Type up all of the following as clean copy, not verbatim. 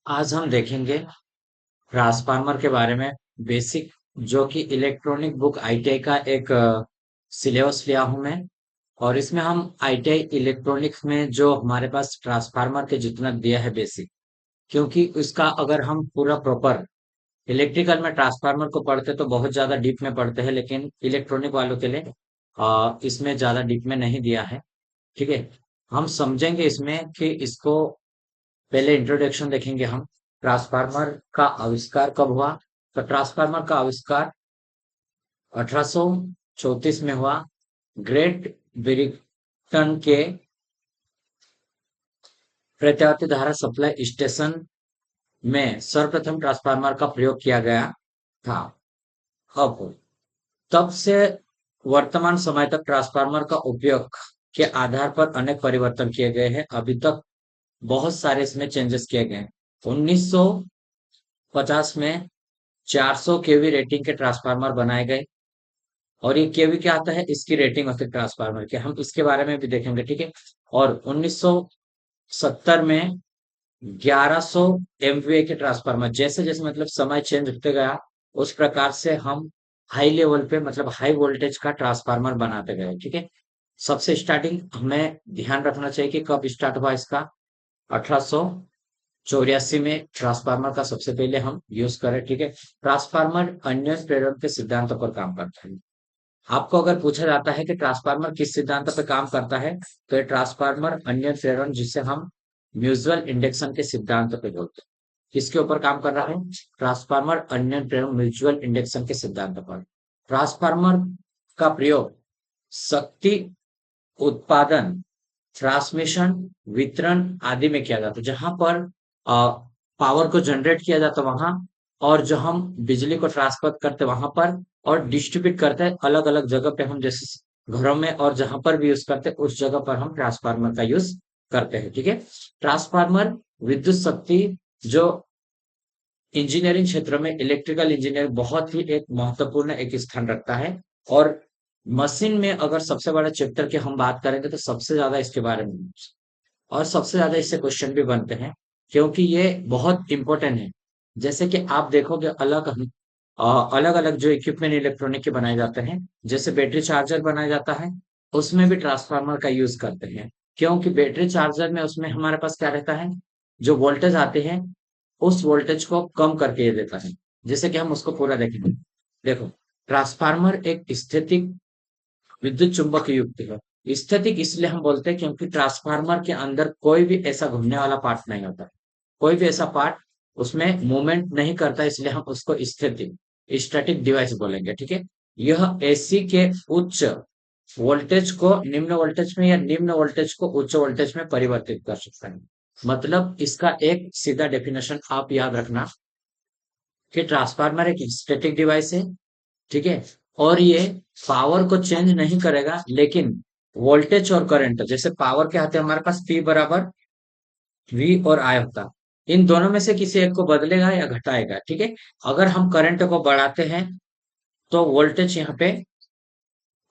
आज हम देखेंगे ट्रांसफार्मर के बारे में बेसिक, जो कि इलेक्ट्रॉनिक बुक आईटीआई का एक सिलेबस लिया हूं मैं। और इसमें हम आईटीआई इलेक्ट्रॉनिक्स में जो हमारे पास ट्रांसफार्मर के जितना दिया है बेसिक, क्योंकि उसका अगर हम पूरा प्रॉपर इलेक्ट्रिकल में ट्रांसफार्मर को पढ़ते तो बहुत ज्यादा डीप में पढ़ते हैं, लेकिन इलेक्ट्रॉनिक वालों के लिए इसमें ज्यादा डीप में नहीं दिया है। ठीक है, हम समझेंगे इसमें कि इसको पहले इंट्रोडक्शन देखेंगे हम। ट्रांसफार्मर का आविष्कार कब हुआ? तो ट्रांसफार्मर का आविष्कार 1834 में हुआ। ग्रेट ब्रिटेन के प्रत्यावर्ती धारा सप्लाई स्टेशन में सर्वप्रथम ट्रांसफार्मर का प्रयोग किया गया था। अब तब से वर्तमान समय तक ट्रांसफार्मर का उपयोग के आधार पर अनेक परिवर्तन किए गए हैं। अभी तक बहुत सारे इसमें चेंजेस किए गए हैं। 1950 में 400 केवी रेटिंग के ट्रांसफार्मर बनाए गए। और ये केवी क्या आता है, इसकी रेटिंग होती है ट्रांसफार्मर की, हम इसके बारे में भी देखेंगे। ठीक है। और 1970 में 1100 एमवीए के ट्रांसफार्मर, जैसे जैसे मतलब समय चेंज होते गया, उस प्रकार से हम हाई लेवल पे मतलब हाई वोल्टेज का ट्रांसफार्मर बनाते गए। ठीक है। सबसे स्टार्टिंग हमें ध्यान रखना चाहिए कि कब स्टार्ट हुआ इसका। 1884 में ट्रांसफार्मर का सबसे पहले हम यूज करें। ठीक है। ट्रांसफार्मर अन्य प्रेरण के सिद्धांतों पर काम करता है। आपको अगर पूछा जाता है कि ट्रांसफार्मर किस सिद्धांत पर काम करता है, तो ये ट्रांसफार्मर अन्य प्रेरण, जिसे हम म्यूचुअल इंडक्शन के सिद्धांत पे बोलते हैं। किसके ऊपर काम कर रहा है? ट्रांसफार्मर अन्य प्रेरण म्यूचुअल इंडक्शन के सिद्धांत पर। ट्रांसफार्मर का प्रयोग शक्ति उत्पादन, ट्रांसमिशन, वितरण आदि में किया जाता है। जहां पर पावर को जनरेट किया जाता है वहां, और जो हम बिजली को ट्रांसफर करते हैं वहां पर, और डिस्ट्रीब्यूट करते हैं अलग अलग जगह पे, हम जैसे घरों में और जहां पर भी यूज करते हैं उस जगह पर हम ट्रांसफार्मर का यूज करते हैं। ठीक है। ट्रांसफार्मर विद्युत शक्ति, जो इंजीनियरिंग क्षेत्र में इलेक्ट्रिकल इंजीनियर बहुत ही एक महत्वपूर्ण एक स्थान रखता है। और मशीन में अगर सबसे बड़ा चैप्टर की हम बात करेंगे तो सबसे ज्यादा इसके बारे में, और सबसे ज्यादा इससे क्वेश्चन भी बनते हैं, क्योंकि ये बहुत इंपॉर्टेंट है। जैसे कि आप देखोगे अलग अलग जो इक्विपमेंट इलेक्ट्रॉनिक के बनाए जाते हैं, जैसे बैटरी चार्जर बनाया जाता है, उसमें भी ट्रांसफार्मर का यूज करते हैं। क्योंकि बैटरी चार्जर में उसमें हमारे पास क्या रहता है, जो वोल्टेज आते हैं उस वोल्टेज को कम करके ये देता है। जैसे कि हम उसको पूरा देखेंगे। देखो, ट्रांसफार्मर एक स्थितिक विद्युत चुंबक युक्त है। स्थैतिक इसलिए हम बोलते हैं क्योंकि ट्रांसफार्मर के अंदर कोई भी ऐसा घूमने वाला पार्ट नहीं होता। कोई भी ऐसा पार्ट उसमें मूवमेंट नहीं करता, इसलिए हम उसको स्थैतिक स्टैटिक डिवाइस बोलेंगे। ठीक है। यह एसी के उच्च वोल्टेज को निम्न वोल्टेज में या निम्न वोल्टेज को उच्च वोल्टेज में परिवर्तित कर सकता है। मतलब इसका एक सीधा डेफिनेशन आप याद रखना कि ट्रांसफार्मर एक स्टैटिक डिवाइस है। ठीक है। और ये पावर को चेंज नहीं करेगा, लेकिन वोल्टेज और करंट, जैसे पावर क्या आते हैं हमारे पास, पी बराबर वी और आई होता है, इन दोनों में से किसी एक को बदलेगा या घटाएगा। ठीक है। अगर हम करंट को बढ़ाते हैं तो वोल्टेज यहाँ पे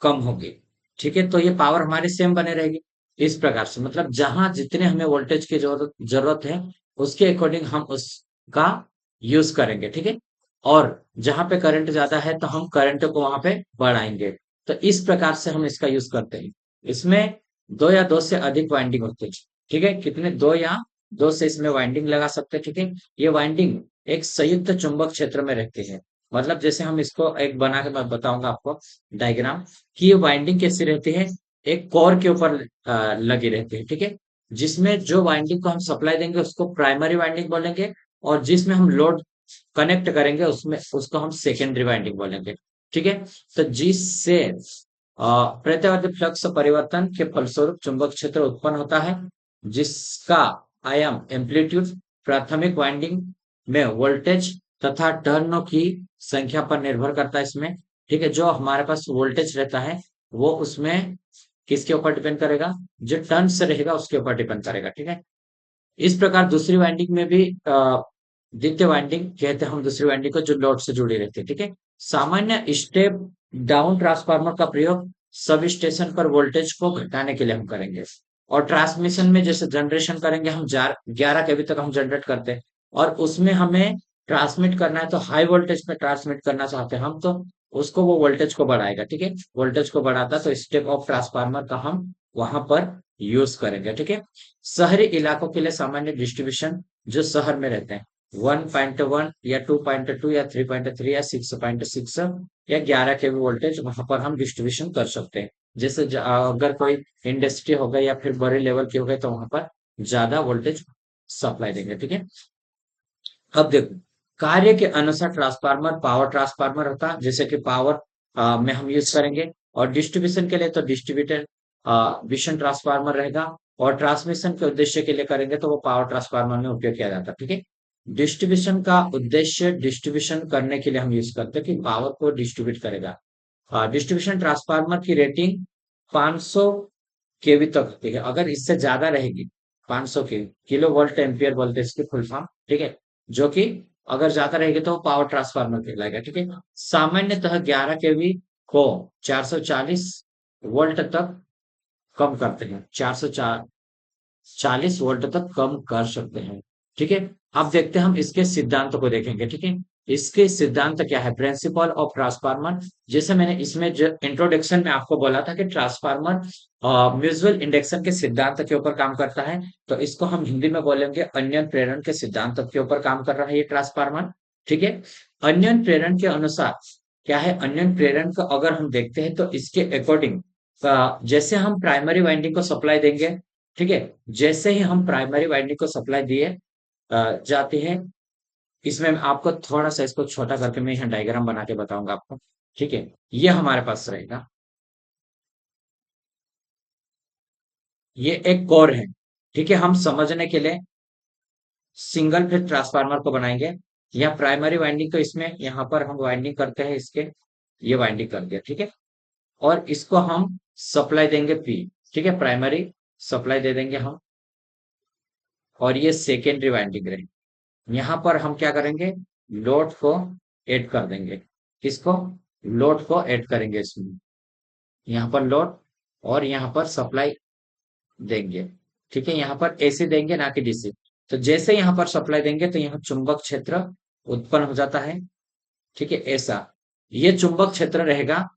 कम होगी। ठीक है। तो ये पावर हमारी सेम बने रहेगी। इस प्रकार से मतलब जहां जितने हमें वोल्टेज की जरूरत जरूरत है, उसके अकॉर्डिंग हम उसका यूज करेंगे। ठीक है। और जहां पे करंट ज्यादा है तो हम करंट को वहां पे बढ़ाएंगे। तो इस प्रकार से हम इसका यूज करते हैं। इसमें दो या दो से अधिक वाइंडिंग होते हैं। ठीक है। कितने? दो या दो से इसमें वाइंडिंग लगा सकते हैं। ठीक है। ये वाइंडिंग एक संयुक्त चुंबक क्षेत्र में रहती है। मतलब जैसे हम इसको एक बना के मैं बताऊंगा आपको डायग्राम, कि ये वाइंडिंग कैसी रहती है, एक कोर के ऊपर लगी रहती है। ठीक है। जिसमें जो वाइंडिंग को हम सप्लाई देंगे उसको प्राइमरी वाइंडिंग बोलेंगे, और जिसमें हम लोड कनेक्ट करेंगे उसमें उसको हम सेकेंडरी वाइंडिंग बोलेंगे। ठीक है। तो जिससे प्रत्यावर्ती फ्लक्स परिवर्तन के फलस्वरूप चुंबक क्षेत्र उत्पन्न होता है, जिसका आयाम एम्पलीट्यूड प्राथमिक वाइंडिंग में वोल्टेज तथा टर्नों की संख्या पर निर्भर करता है इसमें। ठीक है। जो हमारे पास वोल्टेज रहता है वो उसमें किसके ऊपर डिपेंड करेगा? जो टर्न से रहेगा उसके ऊपर डिपेंड करेगा। ठीक है। इस प्रकार दूसरी वाइंडिंग में भी द्वितीय वाइंडिंग कहते हैं हम दूसरी वाइंडिंग को, जो लोड से जुड़ी रहती है। ठीक है। सामान्य स्टेप डाउन ट्रांसफार्मर का प्रयोग सब स्टेशन पर वोल्टेज को घटाने के लिए हम करेंगे। और ट्रांसमिशन में जैसे जनरेशन करेंगे हम 11 केवी तक हम जनरेट करते हैं, और उसमें हमें ट्रांसमिट करना है, तो हाई वोल्टेज पे ट्रांसमिट करना चाहते हैं हम, तो उसको वो वोल्टेज को बढ़ाएगा। ठीक है, वोल्टेज को बढ़ाता तो स्टेप ऑफ ट्रांसफार्मर का हम वहां पर यूज करेंगे। ठीक है, शहरी इलाकों के लिए सामान्य डिस्ट्रीब्यूशन, जो शहर में रहते हैं, 1.1 या 2.2 या 3.3 या 6.6 या 11 के वोल्टेज वहां पर हम डिस्ट्रीब्यूशन कर सकते हैं। जैसे अगर कोई इंडस्ट्री हो गई या फिर बड़े लेवल की हो गई, तो वहां पर ज्यादा वोल्टेज सप्लाई देंगे। ठीक है, अब देखो, कार्य के अनुसार ट्रांसफार्मर पावर ट्रांसफार्मर होता है, जैसे कि पावर में हम यूज करेंगे, और डिस्ट्रीब्यूशन के लिए तो डिस्ट्रीब्यूटेड विशन ट्रांसफार्मर रहेगा, और ट्रांसमिशन के उद्देश्य के लिए करेंगे तो वो पावर ट्रांसफार्मर में उपयोग किया जाता है। ठीक है, डिस्ट्रीब्यूशन का उद्देश्य डिस्ट्रीब्यूशन करने के लिए हम यूज करते हैं कि पावर को डिस्ट्रीब्यूट करेगा। डिस्ट्रीब्यूशन ट्रांसफार्मर की रेटिंग 500 केवी तक होती है। अगर इससे ज्यादा रहेगी, 500 के किलो वोल्ट एम्पियर बोलते हैं इसकी फुल फॉर्म। ठीक है, जो कि अगर ज्यादा रहेगी तो पावर ट्रांसफार्मर कहलाएगा। ठीक है, सामान्यतः 11 केवी को 440 वोल्ट तक कम करते हैं, 440 वोल्ट तक कम कर सकते हैं। ठीक है, अब देखते हैं, हम इसके सिद्धांत को देखेंगे। ठीक है, इसके सिद्धांत क्या है, प्रिंसिपल ऑफ ट्रांसफार्मर। जैसे मैंने इसमें जो इंट्रोडक्शन में आपको बोला था कि ट्रांसफार्मर म्यूचुअल इंडक्शन के सिद्धांत के ऊपर काम करता है, तो इसको हम हिंदी में बोलेंगे अन्योन्य प्रेरण के सिद्धांत के ऊपर काम कर रहा है ये ट्रांसफार्मर। ठीक है, अन्योन्य प्रेरण के अनुसार क्या है, अन्योन्य प्रेरण को अगर हम देखते हैं तो इसके अकॉर्डिंग जैसे हम प्राइमरी वाइंडिंग को सप्लाई देंगे, ठीक है, जैसे ही हम प्राइमरी वाइंडिंग को सप्लाई दिए जाती है, इसमें मैं आपको थोड़ा सा इसको छोटा करके मैं यहाँ डायग्राम बना के बताऊंगा आपको। ठीक है, ये हमारे पास रहेगा, ये एक कोर है। ठीक है, हम समझने के लिए सिंगल फेज ट्रांसफार्मर को बनाएंगे, या प्राइमरी वाइंडिंग को इसमें यहाँ पर हम वाइंडिंग करते हैं इसके, ये वाइंडिंग कर दिया। ठीक है, और इसको हम सप्लाई देंगे पी। ठीक है, प्राइमरी सप्लाई दे देंगे हम, और ये सेकेंडरी वाइंडिंग रहेगी। यहाँ पर हम क्या करेंगे, लोड को ऐड कर देंगे। किसको, लोड को ऐड करेंगे इसमें, यहाँ पर लोड, और यहाँ पर सप्लाई देंगे। ठीक है, यहाँ पर एसी देंगे ना कि डीसी। तो जैसे यहाँ पर सप्लाई देंगे तो यहाँ चुंबक क्षेत्र उत्पन्न हो जाता है। ठीक है, ऐसा ये चुंबक क्षेत्र रहेगा।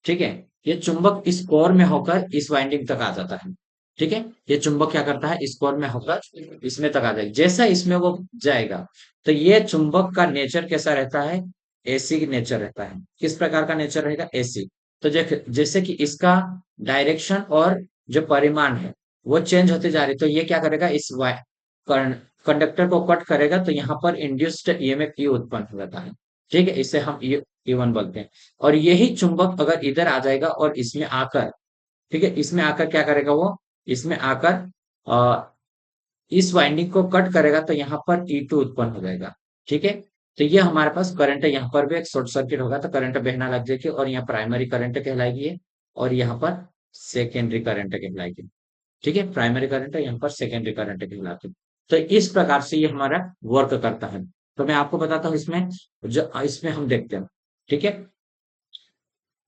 ठीक है, ये चुंबक इस कोर में होकर इस वाइंडिंग तक आ जाता है। ठीक है, ये चुंबक क्या करता है, इस कोर में होकर इसमें तक आ जाएगा। जैसा इसमें वो जाएगा, तो ये चुंबक का नेचर कैसा रहता है, एसी नेचर रहता है। किस प्रकार का नेचर रहेगा, एसी। तो जैसे कि इसका डायरेक्शन और जो परिमाण है वो चेंज होती जा रही, तो ये क्या करेगा, इस कंडक्टर को कट करेगा, तो यहाँ पर इंड्यूस्ड ईएमएफ ई उत्पन्न हो जाता है। ठीक है, इसे हम E1 बोलते हैं। और यही चुंबक अगर इधर आ जाएगा और इसमें आकर, ठीक है, इसमें आकर क्या करेगा वो, इसमें आकर इस वाइंडिंग को कट करेगा, तो यहाँ पर E2 उत्पन्न हो जाएगा। ठीक है, तो ये हमारे पास करंट है, यहाँ पर भी एक शॉर्ट सर्किट होगा तो करंट बहना लग जाएगी, और यहाँ प्राइमरी करंट कहलाएगी ये, और यहाँ पर सेकेंडरी करंट कहलाएगी। ठीक है, प्राइमरी करंट है, यहाँ पर सेकेंडरी करंट कहलाती है। तो इस प्रकार से ये हमारा वर्क करता है। तो मैं आपको बताता हूँ इसमें, जो इसमें हम देखते हैं। ठीक है,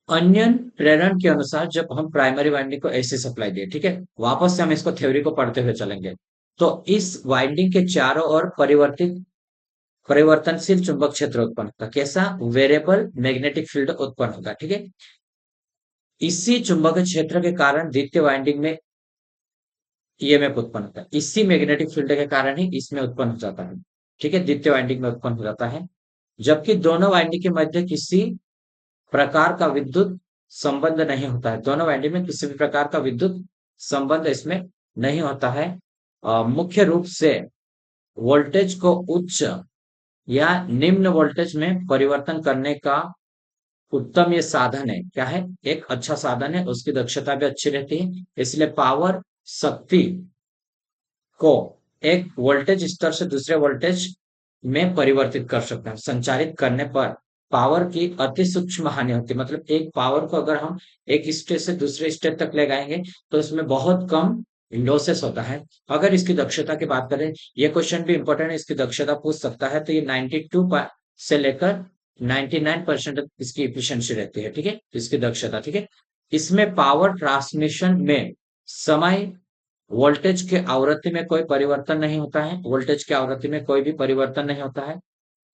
अन्यन प्रेरण के अनुसार जब हम प्राइमरी वाइंडिंग को ऐसे सप्लाई दिए, ठीक है, वापस से हम इसको थ्योरी को पढ़ते हुए चलेंगे, तो इस वाइंडिंग के चारों ओर परिवर्तनशील चुंबक क्षेत्र उत्पन्न होता है। कैसा, वेरिएबल मैग्नेटिक फील्ड उत्पन्न होगा। ठीक है, इसी चुंबकीय क्षेत्र के कारण द्वितीय वाइंडिंग में ईएमएफ उत्पन्न होता है, इसी मैग्नेटिक फील्ड के कारण ही इसमें उत्पन्न हो जाता है। ठीक है, द्वितीय वाइंडिंग में उत्पन्न हो जाता है, जबकि दोनों वाइंडिंग के मध्य किसी प्रकार का विद्युत संबंध नहीं होता है। दोनों वाइंडिंग में किसी भी प्रकार का विद्युत संबंध इसमें नहीं होता है। मुख्य रूप से वोल्टेज को उच्च या निम्न वोल्टेज में परिवर्तन करने का उत्तम ये साधन है। क्या है, एक अच्छा साधन है, उसकी दक्षता भी अच्छी रहती है, इसलिए पावर शक्ति को एक वोल्टेज स्तर से दूसरे वोल्टेज में परिवर्तित कर सकते हैं। संचारित करने पर पावर की अति सूक्ष्म हानि होती है, मतलब एक पावर को अगर हम एक स्टेज से दूसरे स्टेज तक ले जाएंगे तो इसमें बहुत कम लॉसेस होता है। अगर इसकी दक्षता की बात करें, ये क्वेश्चन भी इंपॉर्टेंट है, इसकी दक्षता पूछ सकता है, तो ये 92 से लेकर 99% इसकी इफिशियंसी रहती है। ठीक है, इसकी दक्षता। ठीक है, इसमें पावर ट्रांसमिशन में समय वोल्टेज के आवृत्ति में कोई परिवर्तन नहीं होता है, वोल्टेज की आवृत्ति में कोई भी परिवर्तन नहीं होता है।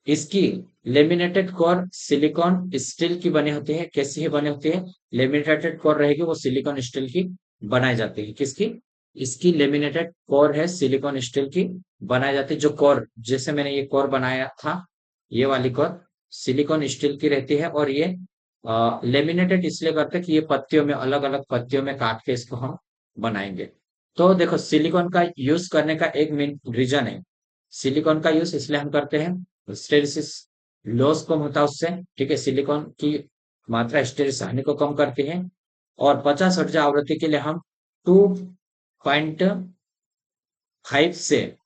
इसकी लेमिनेटेड कोर सिलिकॉन स्टील की बनी होती है। कैसी ही बनी होती है? लेमिनेटेड कोर रहेगी वो सिलिकॉन स्टील की बनाई जाती है। किसकी? इसकी लेमिनेटेड कोर है सिलिकॉन स्टील की बनाई जाती है। जो कोर, जैसे मैंने ये कोर बनाया था, ये वाली कोर सिलिकॉन स्टील की रहती है। और ये लेमिनेटेड इसलिए करते हैं कि ये पत्तियों में, अलग अलग पत्तियों में काट के इसको हम बनाएंगे। तो देखो, सिलिकॉन का यूज करने का एक मेन रीजन है, सिलिकॉन का यूज इसलिए हम करते हैं, हिस्टेरिसिस लॉस कम होता है उससे। ठीक है, सिलिकॉन की मात्रा हिस्टेरिस हानि को कम करती है। और 50 हर्ट्ज आवृत्ति के लिए हम 2.5 से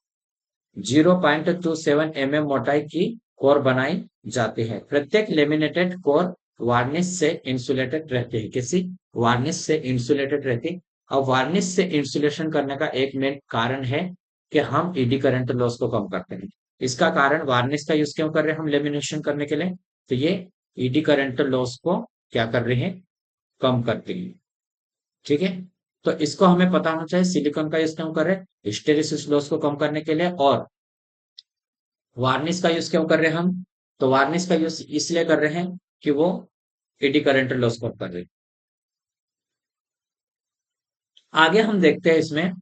0.27 mm मोटाई की कोर बनाई जाती है। प्रत्येक लेमिनेटेड कोर वार्निश से इंसुलेटेड रहती है। किसी वार्निश से इंसुलेटेड रहती है। अब वार्निश से इंसुलेशन करने का एक मेन कारण है कि हम ईडी करंट लॉस को कम करते हैं। इसका कारण वार्निश का यूज क्यों कर रहे हैं हम लेमिनेशन करने के लिए? तो ये ईडी करंट लॉस को क्या कर रहे हैं? कम करती है। ठीक है, तो इसको हमें पता होना चाहिए सिलिकॉन का यूज क्यों कर रहे हैं, हिस्टेरिसिस लॉस को कम करने के लिए। और वार्निश का यूज क्यों कर रहे हैं हम? तो वार्निश का यूज इसलिए कर रहे हैं कि वो एडी करंट लॉस कम कर रहे हैं। आगे हम देखते हैं इसमें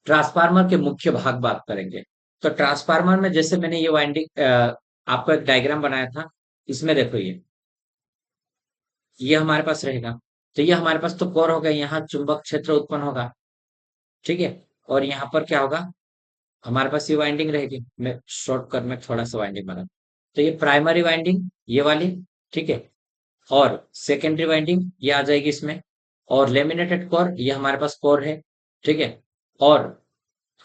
ट्रांसफार्मर के मुख्य भाग बात करेंगे। तो ट्रांसफार्मर में जैसे मैंने ये वाइंडिंग आपको एक डायग्राम बनाया था, इसमें देखो ये हमारे पास रहेगा। तो ये हमारे पास तो कोर होगा, यहाँ चुंबक क्षेत्र उत्पन्न होगा। ठीक है, और यहाँ पर क्या होगा? हमारे पास ये वाइंडिंग रहेगी। मैं शॉर्टकट में थोड़ा सा वाइंडिंग बना, तो ये प्राइमरी वाइंडिंग ये वाली। ठीक है, और सेकेंडरी वाइंडिंग ये आ जाएगी इसमें। और लेमिनेटेड कोर ये हमारे पास कोर है। ठीक है, और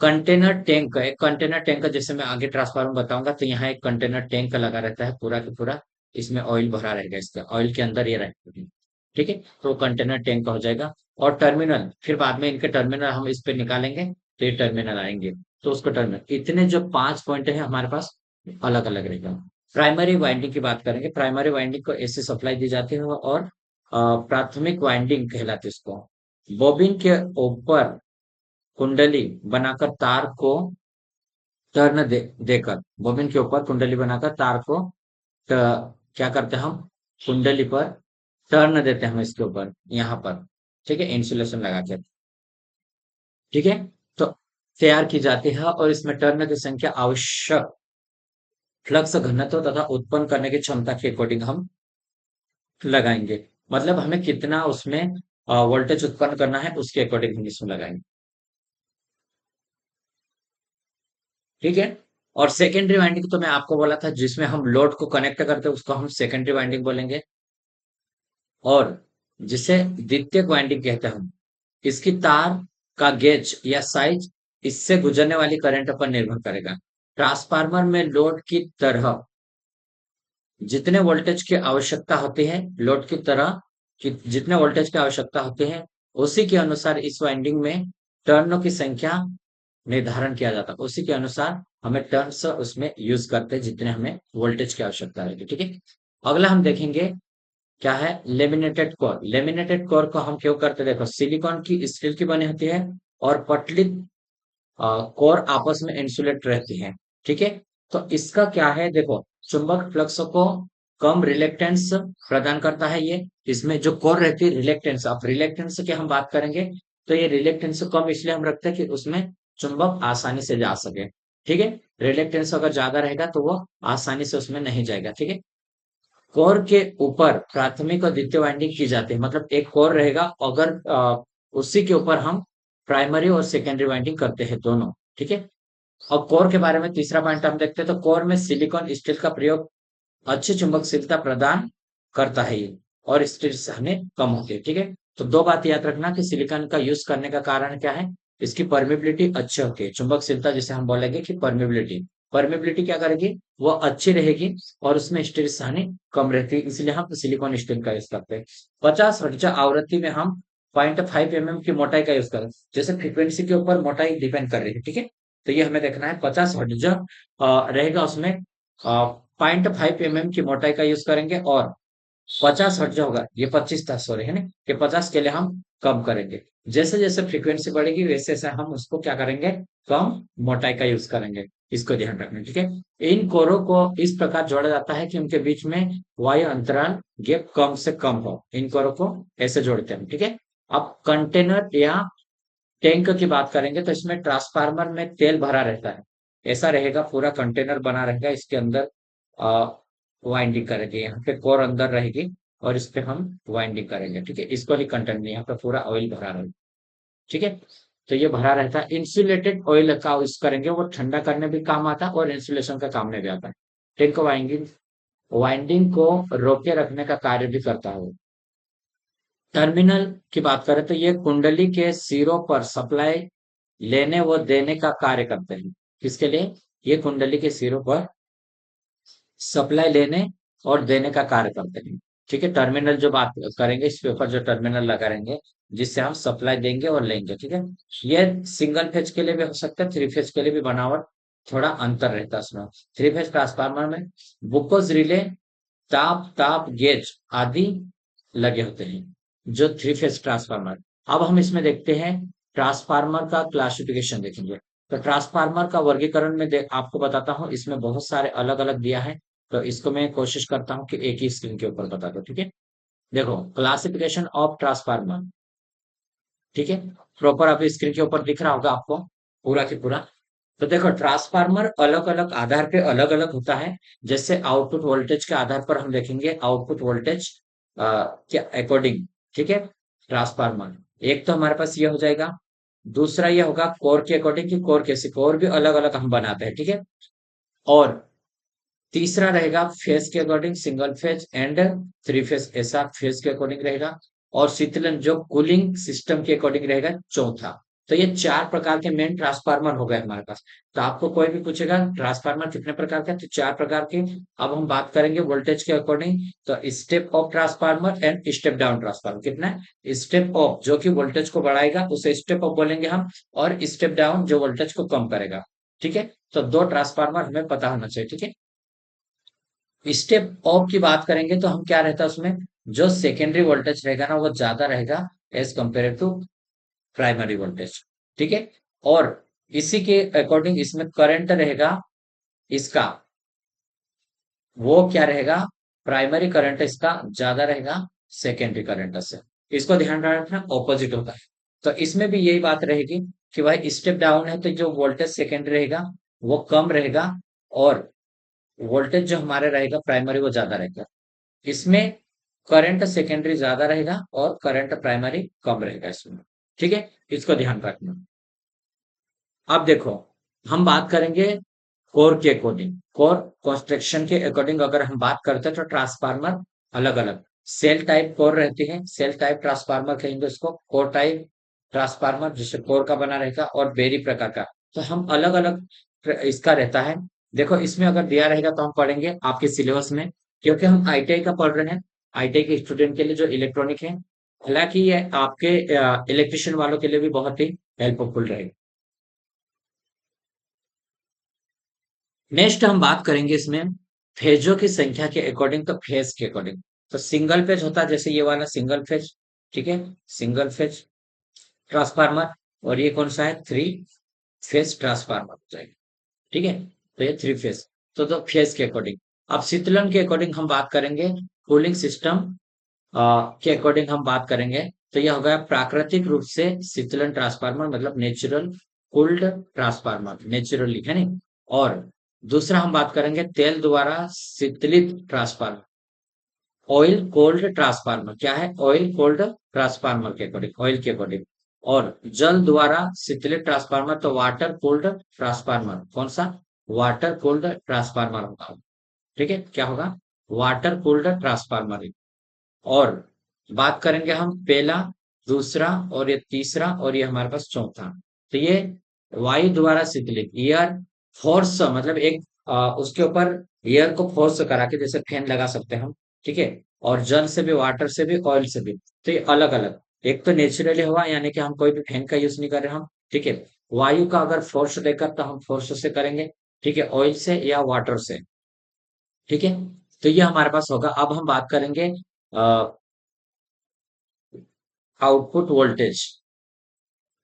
कंटेनर टैंक, एक कंटेनर टैंक जैसे मैं आगे ट्रांसफार्मर बताऊंगा, तो यहाँ एक कंटेनर टैंक लगा रहता है पूरा का पूरा। इसमें ऑयल भरा रहेगा, इसका ऑयल के अंदर ये रहेगा। ठीक है, तो कंटेनर टैंक का हो जाएगा। और टर्मिनल, फिर बाद में इनके टर्मिनल हम इस पे निकालेंगे, तो ये टर्मिनल आएंगे। तो उसको टर्मिनल, इतने जो 5 पॉइंट है हमारे पास, अलग अलग रहेगा। प्राइमरी वाइंडिंग की बात करेंगे। प्राइमरी वाइंडिंग को ऐसी सप्लाई दी जाती है। और प्राथमिक वाइंडिंग कहलाती है उसको। बोबिन के ऊपर कुंडली बनाकर तार को टर्न देकर, बोबिन के ऊपर कुंडली बनाकर तार को क्या करते हैं हम? कुंडली पर टर्न देते हैं हम इसके ऊपर, यहाँ पर। ठीक है, इंसुलेशन लगा के। ठीक है, तो तैयार की जाती है। और इसमें टर्न की संख्या आवश्यक फ्लक्स घनत्व तथा उत्पन्न करने की क्षमता के अकॉर्डिंग हम लगाएंगे। मतलब हमें कितना उसमें वोल्टेज उत्पन्न करना है, उसके अकॉर्डिंग हम इसमें लगाएंगे। ठीक है, और सेकेंडरी वाइंडिंग तो मैं आपको बोला था, जिसमें हम लोड को कनेक्ट करते हैं उसको हम सेकेंडरी वाइंडिंग बोलेंगे। और जिसे द्वितीयक वाइंडिंग कहते हैं हम, इसकी तार का गेज या साइज इससे गुजरने वाली करंट पर निर्भर करेगा। ट्रांसफार्मर में लोड की तरह जितने वोल्टेज की आवश्यकता होती है, लोड की तरह कि जितने वोल्टेज की आवश्यकता होती है, उसी के अनुसार इस वाइंडिंग में टर्नों की संख्या निर्धारण किया जाता है। उसी के अनुसार हमें टर्न्स उसमें यूज करते हैं जितने हमें वोल्टेज की आवश्यकता रहेगी। ठीक है, अगला हम देखेंगे क्या है? Laminated core. लेमिनेटेड कोर को हम क्यों करते हैं? देखो, सिलिकॉन की स्टील की बनी होती है और पतली कोर आपस में इंसुलेट रहती है। ठीक है, तो इसका क्या है? देखो, चुंबक फ्लक्स को कम रिलेक्टेंस प्रदान करता है। ये इसमें जो कोर रहती है, रिलेक्टेंस, अब रिलेक्टेंस की हम बात करेंगे, तो ये रिलेक्टेंस कम इसलिए हम रखते हैं कि उसमें चुंबक आसानी से जा सके। ठीक है, रिलेक्टेंस अगर ज्यादा रहेगा तो वो आसानी से उसमें नहीं जाएगा। ठीक है, कोर के ऊपर प्राथमिक और द्वितीय वाइंडिंग की जाती है। मतलब एक कोर रहेगा, अगर उसी के ऊपर हम प्राइमरी और सेकेंडरी वाइंडिंग करते हैं दोनों। ठीक है, अब कोर के बारे में तीसरा पॉइंट हम देखते हैं। तो कोर में सिलिकॉन स्टील का प्रयोग अच्छी चुंबकशीलता प्रदान करता है ये, और स्टील से हमें कम होती है। ठीक है, तो दो बात याद रखना कि सिलिकॉन का यूज करने का कारण क्या है? इसकी परमिबिलिटी अच्छी होती है, चुंबकशीलता जिसे हम बोलेंगे कि परमिबिलिटी। परमिबिलिटी क्या करेगी? वो अच्छी रहेगी और उसमें स्टील हानि कम रहती है, इसलिए हम सिलिकॉन स्टील का यूज करते हैं। 50 हर्ट्ज आवृत्ति में हम 0.5 mm की मोटाई का यूज करते हैं। जैसे फ्रीक्वेंसी के ऊपर मोटाई डिपेंड कर रही है। ठीक है, तो ये हमें देखना है। 50 हर्ट्ज रहेगा, उसमें 0.5 mm की मोटाई का यूज करेंगे। और 50 हर्ट्ज जो होगा, ये 25 था सॉरी, है ना, कि 50 के लिए हम कम करेंगे। जैसे जैसे फ्रीक्वेंसी बढ़ेगी वैसे वैसे हम उसको क्या करेंगे, कम मोटाई का यूज करेंगे। इसको ध्यान रखना, ठीक है। इन कोरों को इस प्रकार जोड़ा जाता है कि उनके बीच में वायु अंतराल गैप कम से कम हो। इन कोरों को ऐसे जोड़ते हैं, ठीक है। अब कंटेनर या टैंक की बात करेंगे तो इसमें ट्रांसफार्मर में तेल भरा रहता है। ऐसा रहेगा, पूरा कंटेनर बना रहेगा, इसके अंदर वाइंडिंग करेंगे, यहाँ पे कोर अंदर रहेगी और इस पे हम वाइंडिंग करेंगे, ठीक है। इसको ही कंटेनर, यहाँ पे पूरा ऑयल भरा रहेगा, ठीक है। तो ये भरा रहता है। इंसुलेटेड ऑयल का यूज करेंगे, वो ठंडा करने भी काम आता है और इंसुलेशन का काम में भी आता है। टैंक वाइंडिंग वाइंडिंग को रोके रखने का कार्य भी करता है। टर्मिनल की बात करें तो ये कुंडली के सिरों पर सप्लाई लेने व देने का कार्य करते हैं। किसके लिए? ये कुंडली के सिरों पर सप्लाई लेने और देने का कार्य करते हैं, ठीक है। टर्मिनल जो बात करेंगे, इस पे ऊपर जो टर्मिनल लगा रहेंगे जिससे हम सप्लाई देंगे और लेंगे, ठीक है। ये सिंगल फेज के लिए भी हो सकता है, थ्री फेज के लिए भी बनावट थोड़ा अंतर रहता है उसमें। थ्री फेज ट्रांसफार्मर में बुकोज रिले, ताप ताप गेज आदि लगे होते हैं। जो थ्री फेज ट्रांसफार्मर, अब हम इसमें देखते हैं ट्रांसफार्मर का क्लासिफिकेशन देखेंगे। तो ट्रांसफार्मर का वर्गीकरण में आपको बताता हूँ, इसमें बहुत सारे अलग अलग दिया है। तो इसको मैं कोशिश करता हूँ कि एक ही स्क्रीन के ऊपर बता दो, ठीक है। देखो, क्लासिफिकेशन ऑफ ट्रांसफार्मर, ठीक है। प्रॉपर अभी स्क्रीन के ऊपर दिख रहा होगा आपको पूरा की पूरा। तो देखो, ट्रांसफार्मर अलग अलग आधार पे अलग अलग होता है। जैसे आउटपुट वोल्टेज के आधार पर हम देखेंगे आउटपुट वोल्टेज के अकॉर्डिंग, ठीक है। ट्रांसफार्मर एक तो हमारे पास ये हो जाएगा। दूसरा ये होगा कोर के अकॉर्डिंग, कि कोर कैसे, कोर भी अलग अलग हम बनाते हैं, ठीक है। और तीसरा रहेगा फेज के according, single phase and three phase, ऐसा फेज के अकॉर्डिंग रहेगा। और शीतलन जो कूलिंग सिस्टम के अकॉर्डिंग रहेगा, चौथा। तो ये चार प्रकार के मेन ट्रांसफार्मर हो गए हमारे पास। तो आपको कोई भी पूछेगा ट्रांसफार्मर कितने प्रकार का है, तो चार प्रकार के। अब हम बात करेंगे वोल्टेज के अकॉर्डिंग, तो step up transformer and step down transformer. कितना है? स्टेप अप जो कि वोल्टेज को बढ़ाएगा उसे स्टेप अप बोलेंगे हम, और स्टेप डाउन जो वोल्टेज को कम करेगा, ठीक है। तो दो ट्रांसफार्मर हमें पता होना चाहिए, ठीक है। स्टेप अप की बात करेंगे तो हम क्या रहता है उसमें, जो सेकेंडरी वोल्टेज रहेगा ना वो ज्यादा रहेगा as compare to primary voltage, ठीक है। और इसी के अकॉर्डिंग इसमें करंट रहेगा, इसका वो क्या रहेगा, प्राइमरी करंट इसका ज्यादा रहेगा सेकेंडरी करंट से। इसको ध्यान रखना, ऑपोजिट होता है। तो इसमें भी यही बात रहेगी कि भाई स्टेप डाउन है तो जो वोल्टेज सेकेंडरी रहेगा वो कम रहेगा, और वोल्टेज जो हमारे रहेगा प्राइमरी वो ज्यादा रहेगा। इसमें करंट सेकेंडरी ज्यादा रहेगा और करंट प्राइमरी कम रहेगा इसमें, ठीक है। इसको ध्यान रखना। अब देखो, हम बात करेंगे कोर के अकॉर्डिंग, कोर कंस्ट्रक्शन के अकॉर्डिंग अगर हम बात करते हैं तो ट्रांसफार्मर अलग अलग सेल टाइप कोर रहती है। सेल टाइप ट्रांसफार्मर कहेंगे उसको, कोर टाइप ट्रांसफार्मर जिससे कोर का बना रहेगा, और बेरी प्रकार का। तो हम अलग अलग इसका रहता है। देखो, इसमें अगर दिया रहेगा तो हम पढ़ेंगे आपके सिलेबस में, क्योंकि हम आईटीआई का पढ़ रहे हैं। आईटीआई के स्टूडेंट के लिए जो इलेक्ट्रॉनिक है, हालांकि ये आपके इलेक्ट्रिशियन वालों के लिए भी बहुत ही हेल्पफुल रहेगा। नेक्स्ट हम बात करेंगे इसमें फेजों की संख्या के अकॉर्डिंग, तो फेज के अकॉर्डिंग। तो सिंगल फेज होता है, जैसे ये वाला सिंगल फेज, ठीक है, सिंगल फेज ट्रांसफार्मर। और ये कौन सा है? थ्री फेज ट्रांसफार्मर हो जाएगा, ठीक है। तो ये थ्री फेज। तो फेज के अकॉर्डिंग। अब शीतलन के अकॉर्डिंग हम बात करेंगे, कूलिंग सिस्टम के अकॉर्डिंग हम बात करेंगे। तो यह होगा प्राकृतिक रूप से शीतलन ट्रांसफार्मर, मतलब नेचुरल कूल्ड ट्रांसफार्मर, नेचुरली, है नहीं। और दूसरा हम बात करेंगे तेल द्वारा शीतलित ट्रांसफार्मर, ऑयल कोल्ड ट्रांसफार्मर। क्या है? ऑयल कोल्ड ट्रांसफार्मर के अकॉर्डिंग, ऑयल के अकॉर्डिंग। और जल द्वारा शीतलित ट्रांसफार्मर, तो वाटर कोल्ड ट्रांसफार्मर। कौन सा? वाटर कोल्ड ट्रांसफार्मर होगा, ठीक है। क्या होगा? Water cold transformer. और बात करेंगे हम पहला, दूसरा और ये तीसरा, और ये हमारे पास चौथा। तो ये वायु द्वारा शीतलित, एयर फोर्स, मतलब एक उसके ऊपर एयर को फोर्स करा के, जैसे फैन लगा सकते हैं हम, ठीक है। और जल से भी, वाटर से भी, ऑयल से भी। तो ये अलग अलग, एक तो नेचुरली हवा, यानी कि हम कोई भी फैन का यूज नहीं कर रहे हम, ठीक है। वायु का अगर फोर्स देकर तो हम फोर्स से करेंगे, ठीक है, ऑयल से या वाटर से, ठीक है। तो ये हमारे पास होगा। अब हम बात करेंगे आउटपुट वोल्टेज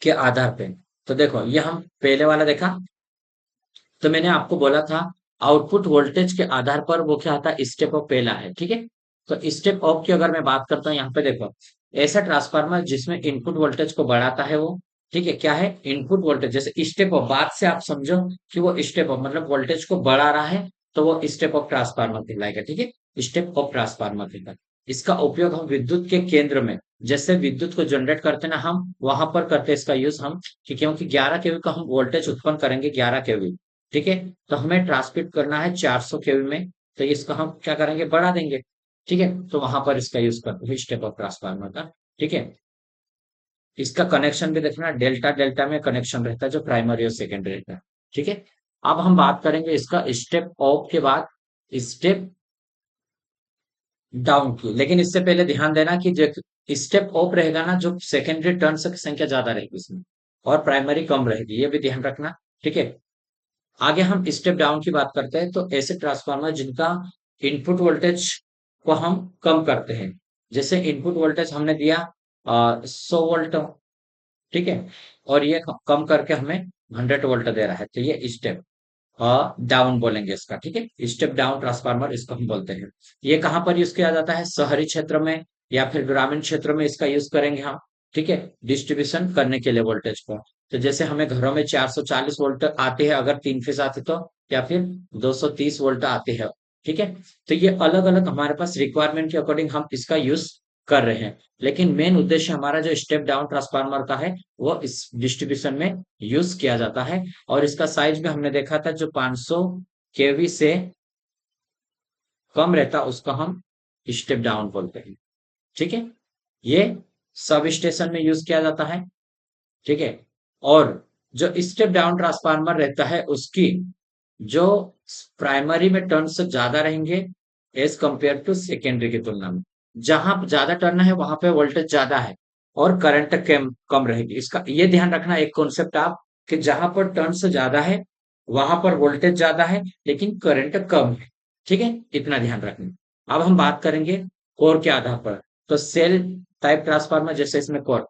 के आधार पे। तो देखो ये हम पहले वाला देखा, तो मैंने आपको बोला था आउटपुट वोल्टेज के आधार पर वो क्या था, स्टेप ऑफ पहला है, ठीक है। तो स्टेप ऑफ की अगर मैं बात करता हूँ यहाँ पे देखो, ऐसा ट्रांसफार्मर जिसमें इनपुट वोल्टेज को बढ़ाता है वो, ठीक है, क्या है, इनपुट वोल्टेज। जैसे स्टेप ऑफ, बात से आप समझो कि वो स्टेप ऑफ मतलब वोल्टेज को बढ़ा रहा है, तो वो स्टेप ऑफ ट्रांसफार्मर कहलाएगा, ठीक है, स्टेप ऑफ ट्रांसफार्मर कहलाएगा। इसका उपयोग हम विद्युत के केंद्र में, जैसे विद्युत को जनरेट करते ना हम, वहां पर करते हैं इसका यूज हम, कि क्योंकि 11 केवी का हम वोल्टेज उत्पन्न करेंगे, 11 केवी, ठीक है। तो हमें ट्रांसमिट करना है 400 केवी में, तो इसका हम क्या करेंगे, बढ़ा देंगे, ठीक है। तो वहां पर इसका यूज करते हैं स्टेप ऑफ ट्रांसफार्मर का, ठीक है। इसका कनेक्शन भी देखना, डेल्टा डेल्टा में कनेक्शन रहता है, जो प्राइमरी और सेकेंडरी रहता है, ठीक है। अब हम बात करेंगे इसका स्टेप ऑफ के बाद स्टेप डाउन की, लेकिन इससे पहले ध्यान देना कि जो स्टेप ऑफ रहेगा ना, जो सेकेंडरी टर्न्स की संख्या ज्यादा रहेगी इसमें, और प्राइमरी कम रहेगी, ये भी ध्यान रखना, ठीक है। आगे हम स्टेप डाउन की बात करते हैं, तो ऐसे ट्रांसफार्मर जिनका इनपुट वोल्टेज को हम कम करते हैं। जैसे इनपुट वोल्टेज हमने दिया 100 वोल्ट, ठीक है, और ये कम करके हमें 100 वोल्ट दे रहा है, तो ये स्टेप डाउन बोलेंगे इसका, ठीक है, स्टेप डाउन ट्रांसफार्मर इसको हम बोलते हैं। ये कहाँ पर यूज किया जाता है, शहरी क्षेत्र में या फिर ग्रामीण क्षेत्र में इसका यूज करेंगे हम, ठीक है, डिस्ट्रीब्यूशन करने के लिए वोल्टेज को। तो जैसे हमें घरों में 440 वोल्ट आते हैं अगर 3 फेज आते तो, या फिर 230 वोल्ट आते हैं, ठीक है। तो ये अलग अलग हमारे पास रिक्वायरमेंट के अकॉर्डिंग हम इसका यूज कर रहे हैं, लेकिन मेन उद्देश्य हमारा जो स्टेप डाउन ट्रांसफार्मर का है, वो इस डिस्ट्रीब्यूशन में यूज किया जाता है। और इसका साइज भी हमने देखा था, जो 500 केवी से कम रहता उसको हम स्टेप डाउन बोलते हैं, ठीक है। ये सब स्टेशन में यूज किया जाता है, ठीक है। और जो स्टेप डाउन ट्रांसफार्मर रहता है उसकी जो प्राइमरी में टर्न्स ज्यादा रहेंगे एज कंपेयर टू सेकेंडरी की तुलना में। जहां ज्यादा टर्न है वहां पे वोल्टेज ज्यादा है और करंट कम कम रहेगी। इसका ये ध्यान रखना एक कॉन्सेप्ट आप, कि जहां पर टर्न्स ज्यादा है वहां पर वोल्टेज ज्यादा है लेकिन करंट कम है, ठीक है, इतना ध्यान रखना। अब हम बात करेंगे कोर के आधार पर। तो सेल टाइप ट्रांसफार्मर, जैसे इसमें कोर,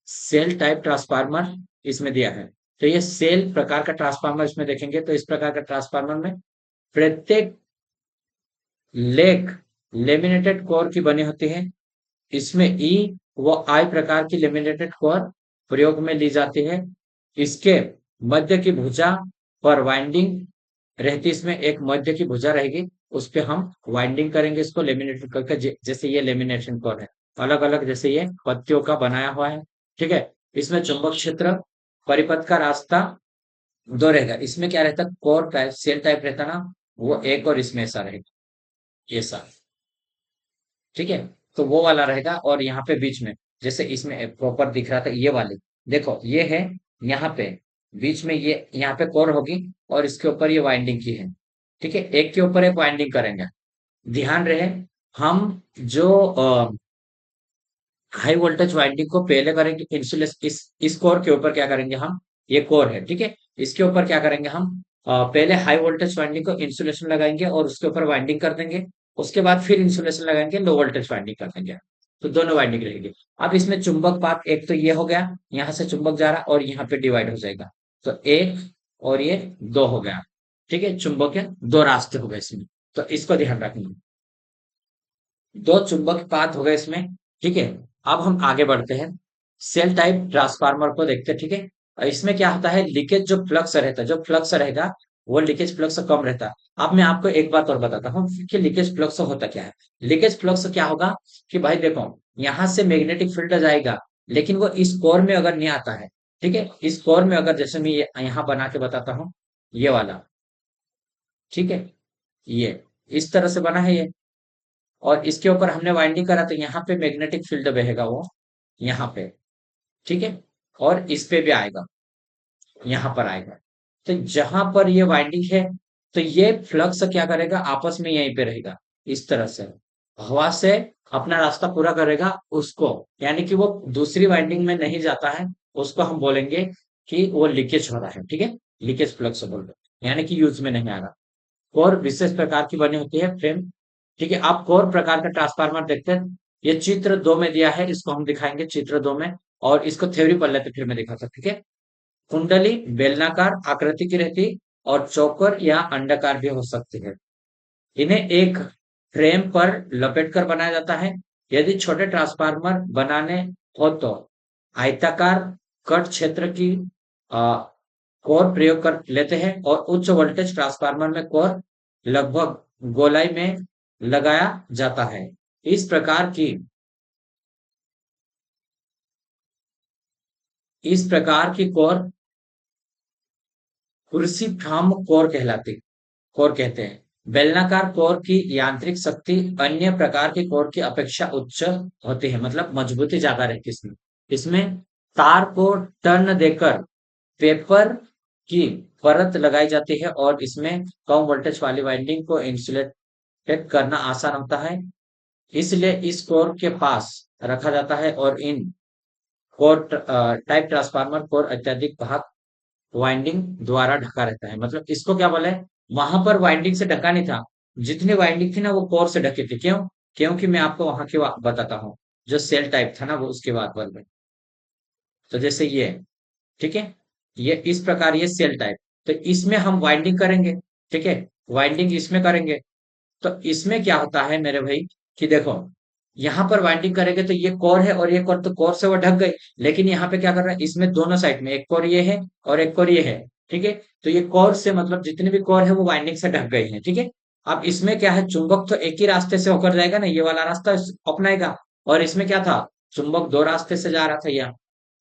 सेल टाइप ट्रांसफार्मर इसमें दिया है, तो ये सेल प्रकार का ट्रांसफार्मर इसमें देखेंगे, तो इस प्रकार का ट्रांसफार्मर में प्रत्येक लेग लेमिनेटेड कोर की बनी होती है। इसमें ई व आई प्रकार की लेमिनेटेड कोर प्रयोग में ली जाती है। इसके मध्य की भुजा पर वाइंडिंग रहती, इसमें एक मध्य की भुजा रहेगी, उस पे हम वाइंडिंग करेंगे इसको लेमिनेटेड करके, जैसे ये लेमिनेशन कोर है, अलग अलग जैसे ये पत्तियों का बनाया हुआ है, ठीक है। इसमें चुंबक क्षेत्र परिपथ का रास्ता दो रहेगा। इसमें क्या रहता है, कोर टाइप सेल टाइप रहता ना, वो एक, और इसमें ऐसा रहेगा, ऐसा, ठीक है। तो वो वाला रहेगा, और यहाँ पे बीच में जैसे इसमें प्रॉपर दिख रहा था ये वाले, देखो ये है यहाँ पे बीच में, ये यहाँ पे कोर होगी और इसके ऊपर ये वाइंडिंग की है, ठीक है, एक के ऊपर एक वाइंडिंग करेंगे। ध्यान रहे, हम जो हाई वोल्टेज वाइंडिंग को पहले करेंगे इंसुलेशन, इस कोर के ऊपर क्या करेंगे हम, ये कोर है, ठीक है, इसके ऊपर क्या करेंगे हम, पहले हाई वोल्टेज वाइंडिंग को इंसुलेशन लगाएंगे और उसके ऊपर वाइंडिंग कर देंगे, उसके बाद फिर इंसुलेशन लगाएंगे, लो वोल्टेज वाइंडिंग कर देंगे, तो दोनों वाइंडिंग रहेगी। अब इसमें चुंबक पात, एक तो ये हो गया, यहाँ से चुंबक जा रहा और यहाँ पे डिवाइड हो जाएगा, तो एक और ये दो हो गया, ठीक है, चुंबक के दो रास्ते हो गए इसमें, तो इसको ध्यान रखना, दो चुंबक पात हो गए इसमें, ठीक है। अब हम आगे बढ़ते हैं, सेल टाइप ट्रांसफार्मर को देखते हैं, ठीक है। और इसमें क्या होता है, लीकेज जो फ्लक्स रहता है, जो फ्लक्स रहेगा वो लीकेज फ्लक्स कम रहता है। अब मैं आपको एक बात और बताता हूँ कि लीकेज फ्लक्स होता क्या है। लीकेज फ्लक्स क्या होगा कि भाई देखो, यहाँ से मैग्नेटिक फील्ड जाएगा, लेकिन वो इस कोर में अगर नहीं आता है, ठीक है, इस कोर में अगर, जैसे मैं ये यहाँ बना के बताता हूँ, ये वाला, ठीक है, ये इस तरह से बना है ये, और इसके ऊपर हमने वाइंडिंग करा, तो यहाँ पे मैग्नेटिक फील्ड बहेगा वो, यहाँ पे, ठीक है, और इस पे भी आएगा, यहाँ पर आएगा। तो जहां पर ये वाइंडिंग है, तो ये फ्लक्स क्या करेगा, आपस में यहीं पे रहेगा, इस तरह से हवा से अपना रास्ता पूरा करेगा उसको, यानी कि वो दूसरी वाइंडिंग में नहीं जाता है, उसको हम बोलेंगे कि वो लीकेज हो रहा है, ठीक है, लीकेज फ्लक्स बोल रहे हैं, यानी कि यूज में नहीं आ रहा। और विशेष प्रकार की बनी होती है फ्रेम, ठीक है, आप कोर प्रकार का ट्रांसफार्मर देखते हैं। ये चित्र 2 में दिया है, इसको हम दिखाएंगे चित्र 2 में, और इसको थ्योरी पढ़ लेते फिर मैं दिखाता, ठीक है। कुंडली बेलनाकार आकृति की रहती और चौकर या अंडाकार भी हो सकती है। इन्हें एक फ्रेम पर लपेटकर बनाया जाता है। यदि छोटे ट्रांसफार्मर बनाने हो तो आयताकार कट क्षेत्र की अ, कोर प्रयोग कर लेते हैं, और उच्च वोल्टेज ट्रांसफार्मर में कोर लगभग गोलाई में लगाया जाता है। इस प्रकार की इस प्रकार की कोर कुर्सी फ्राम कोर कहते हैं। बेलनाकार कोर की यांत्रिक शक्ति अन्य प्रकार के कोर की अपेक्षा उच्च होती है, मतलब मजबूती ज्यादा रहती है इसमें। इसमें तार को टर्न देकर पेपर की परत लगाई जाती है, और इसमें कम वोल्टेज वाली वाइंडिंग को इंसुलेटेड करना आसान होता है, इसलिए इस कोर के पास रखा जाता है। और इन कोर टाइप ट्रांसफार्मर कोर अत्यधिक भाग वाइंडिंग द्वारा ढका रहता है। मतलब इसको क्या बोले, वहां पर वाइंडिंग से ढका नहीं था, जितनी वाइंडिंग थी ना वो कोर से ढकी थी। क्यों? क्योंकि मैं आपको वहां की बताता हूँ, जो सेल टाइप था ना वो उसके बाद में। तो जैसे ये, ठीक है, ये इस प्रकार ये सेल टाइप, तो इसमें हम वाइंडिंग करेंगे, ठीक है, वाइंडिंग इसमें करेंगे। तो इसमें क्या होता है मेरे भाई, कि देखो यहाँ पर वाइंडिंग करेंगे तो ये कोर है, और ये कोर, तो कोर से वो ढक गई। लेकिन यहाँ पे क्या कर रहा है, इसमें दोनों साइड में एक कोर ये है और एक कोर ये है, ठीक है। तो ये कोर से मतलब जितने भी कोर है वो वाइंडिंग से ढक गए हैं, ठीक है। अब इसमें क्या है, चुंबक तो एक ही रास्ते से होकर जाएगा ना, ये वाला रास्ता अपनाएगा। और इसमें क्या था, चुंबक दो रास्ते से जा रहा था यहाँ,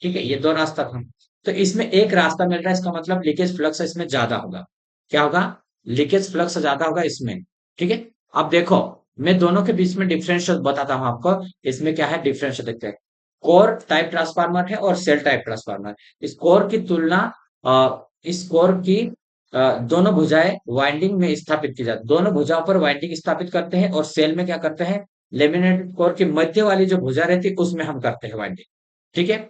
ठीक है, ये दो रास्ता था। तो इसमें एक रास्ता मिल रहा है, इसका मतलब लीकेज फ्लक्स इसमें ज्यादा होगा। क्या होगा? लीकेज फ्लक्स ज्यादा होगा इसमें, ठीक है। अब देखो, मैं दोनों के बीच में डिफरेंस बताता हूं आपको। इसमें क्या है, डिफरेंस देखते हैं। कोर टाइप ट्रांसफार्मर है और सेल टाइप ट्रांसफार्मर। इस कोर की तुलना इस कोर की दोनों भुजाएं वाइंडिंग में स्थापित की जाती, दोनों भुजाओं पर वाइंडिंग स्थापित करते हैं। और सेल में क्या करते हैं, लेमिनेटेड कोर की मध्य वाली जो भुजा रहती है उसमें हम करते हैं वाइंडिंग, ठीक है।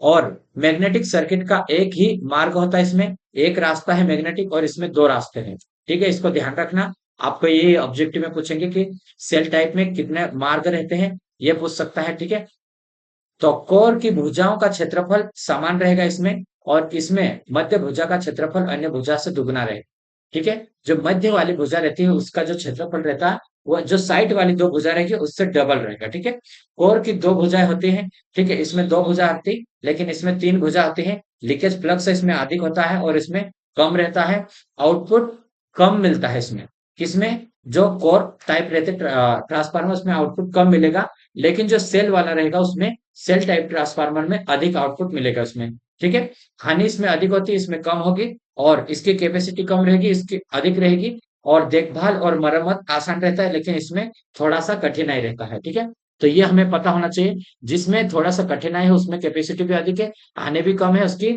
और मैग्नेटिक सर्किट का एक ही मार्ग होता है इसमें, एक रास्ता है मैग्नेटिक, और इसमें दो रास्ते हैं, ठीक है। इसको ध्यान रखना, आपको ये ऑब्जेक्टिव में पूछेंगे कि सेल टाइप में कितने मार्ग रहते हैं, ये पूछ सकता है, ठीक है। तो कोर की भुजाओं का क्षेत्रफल समान रहेगा इसमें, और इसमें मध्य भुजा का क्षेत्रफल अन्य भुजा से दुगना रहेगा, ठीक है। जो मध्य वाली भुजा रहती है उसका जो क्षेत्रफल रहता है वो जो साइड वाली दो भुजा रहेगी उससे डबल रहेगा, ठीक है। कोर की दो भुजाएं होती हैं, ठीक है, इसमें दो भुजा आती, लेकिन इसमें तीन भुजा होती है। लीकेज फ्लक्स इसमें अधिक होता है और इसमें कम रहता है। आउटपुट कम मिलता है इसमें, किसमें, जो कोर टाइप रहते ट्रांसफार्मर में आउटपुट कम मिलेगा। लेकिन जो सेल वाला रहेगा उसमें, सेल टाइप ट्रांसफार्मर में अधिक आउटपुट मिलेगा उसमें, ठीक है। हानि इसमें अधिक होती है, इसमें कम होगी, और इसकी कैपेसिटी कम रहेगी, इसकी अधिक रहेगी। और देखभाल और मरम्मत आसान रहता है, लेकिन इसमें थोड़ा सा कठिनाई रहता है, ठीक है। तो ये हमें पता होना चाहिए, जिसमें थोड़ा सा कठिनाई है उसमें कैपेसिटी भी अधिक है, हानि भी कम है उसकी।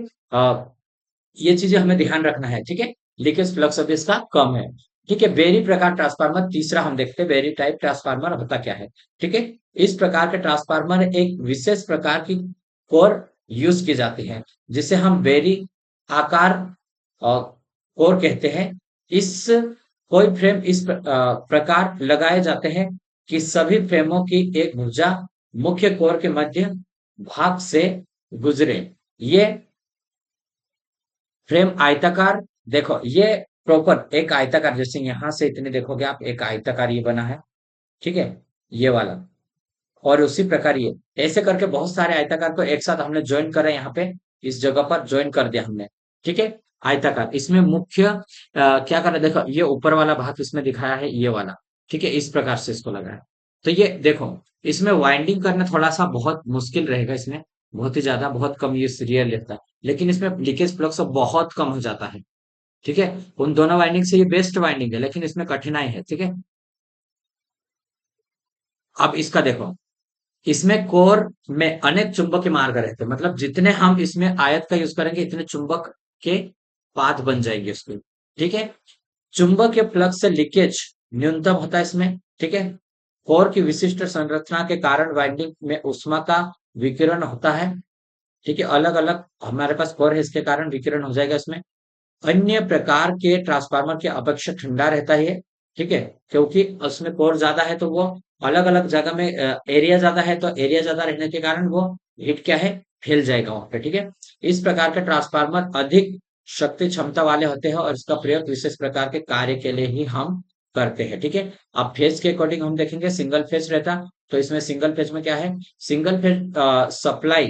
ये चीजें हमें ध्यान रखना है, ठीक है। लीकेज फ्लक्स अब इसका कम है, ठीक है। बेरी प्रकार ट्रांसफार्मर तीसरा हम देखते हैं, बेरी टाइप ट्रांसफार्मर होता क्या है, ठीक है। इस प्रकार के ट्रांसफार्मर एक विशेष प्रकार की कोर यूज की जाती है, जिसे हम बेरी आकार कोर कहते हैं। इस कोई फ्रेम इस प्रकार लगाए जाते हैं कि सभी फ्रेमों की एक भुजा मुख्य कोर के मध्य भाग से गुजरे। ये फ्रेम आयताकार, देखो ये प्रॉपर एक आयताकार, जैसे यहां से इतने देखोगे आप, एक आयताकार ये बना है, ठीक है, ये वाला। और उसी प्रकार ये ऐसे करके बहुत सारे आयताकार को एक साथ हमने ज्वाइन करा, यहाँ पे इस जगह पर ज्वाइन कर दिया हमने, ठीक है। आयताकार इसमें मुख्य क्या कर रहा है, देखो ये ऊपर वाला भाग इसमें दिखाया है, ये वाला, ठीक है, इस प्रकार से इसको लगाया। तो ये देखो, इसमें वाइंडिंग करना थोड़ा सा बहुत मुश्किल रहेगा इसमें, बहुत ही ज्यादा, बहुत कम ये रियल रहता है। लेकिन इसमें लीकेज फ्लक्स बहुत कम हो जाता है, ठीक है। उन दोनों वाइंडिंग से ये बेस्ट वाइंडिंग है, लेकिन इसमें कठिनाई है, ठीक है। अब इसका देखो, इसमें कोर में अनेक चुंबकीय मार्ग रहते हैं, मतलब जितने हम इसमें आयत का यूज करेंगे इतने चुंबक के पाथ बन जाएंगे उसके, ठीक है। चुंबकीय फ्लक्स से लीकेज न्यूनतम होता है इसमें, ठीक है। कोर की विशिष्ट संरचना के कारण वाइंडिंग में ऊष्मा का विकिरण होता है, ठीक है। अलग अलग हमारे पास कोर है, इसके कारण विकिरण हो जाएगा इसमें। अन्य प्रकार के ट्रांसफार्मर की अपेक्षा ठंडा रहता है, ठीक है, क्योंकि उसमें कोर ज्यादा है तो वो अलग अलग जगह में एरिया ज्यादा है, तो एरिया ज्यादा रहने के कारण वो हीट क्या है, फैल जाएगा वहां पे। ठीक है, इस प्रकार के ट्रांसफार्मर अधिक शक्ति क्षमता वाले होते हैं और इसका प्रयोग विशेष प्रकार के कार्य के लिए ही हम करते हैं। ठीक है, अब फेज के अकॉर्डिंग हम देखेंगे, सिंगल फेज रहता तो इसमें सिंगल फेज में क्या है, सिंगल फेज सप्लाई